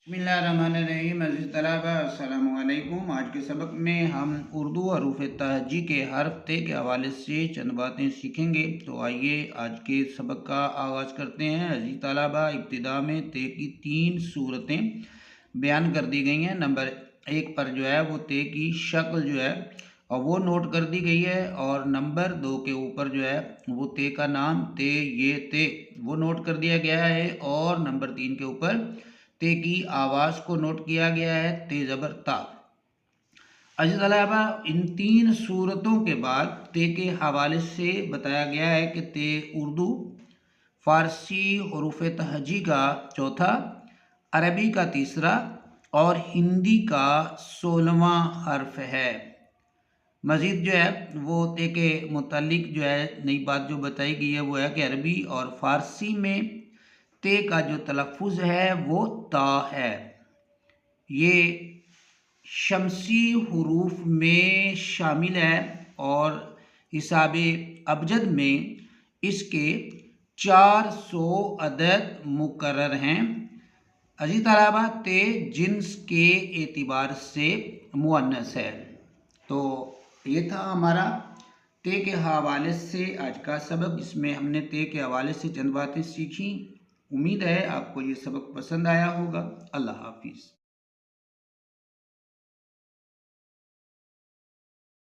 बिस्मिल्लाहिर्रहमानिर्रहीम। अज़ीज़ तलबा अस्सलामु अलैकुम। आज के सबक में हम उर्दू हरूफ तहजी के हर्फ ते के हवाले से चंद बातें सीखेंगे। तो आइए आज के सबक का आगाज़ करते हैं। अज़ीज़ तलबा, इब्तिदा में ते की 3 सूरतें बयान कर दी गई हैं। नंबर 1 पर जो है वो ते की शक्ल जो है और वो नोट कर दी गई है, और नंबर 2 के ऊपर जो है वो ते का नाम ते ये ते वो नोट कर दिया गया है, और नंबर 3 के ऊपर ते की आवाज़ को नोट किया गया है, ते ज़बर ता। अज़ीज़ तलबा, इन 3 सूरतों के बाद ते के हवाले से बताया गया है कि ते उर्दू, फ़ारसी हुरूफ़ तहजी का चौथा, अरबी का तीसरा और हिंदी का 16वां हर्फ है। मज़ीद जो है वो ते के मुतालिक जो है नई बात जो बताई गई है वो है कि अरबी और फ़ारसी में ते का जो तलफ़ुज़ है वो ता है। ये शमसी हुरूफ में शामिल है और हिसाब अबजद में इसके 400 अदद मुकर्रर हैं। अज़ीज़ तलबा, ते जिन्स के एतबार से मुअन्नस है। तो ये था हमारा ते के हवाले से आज का सबक। इसमें हमने ते के हवाले से चंद बातें सीखी। उम्मीद है आपको ये सबक पसंद आया होगा। अल्लाह हाफिज़।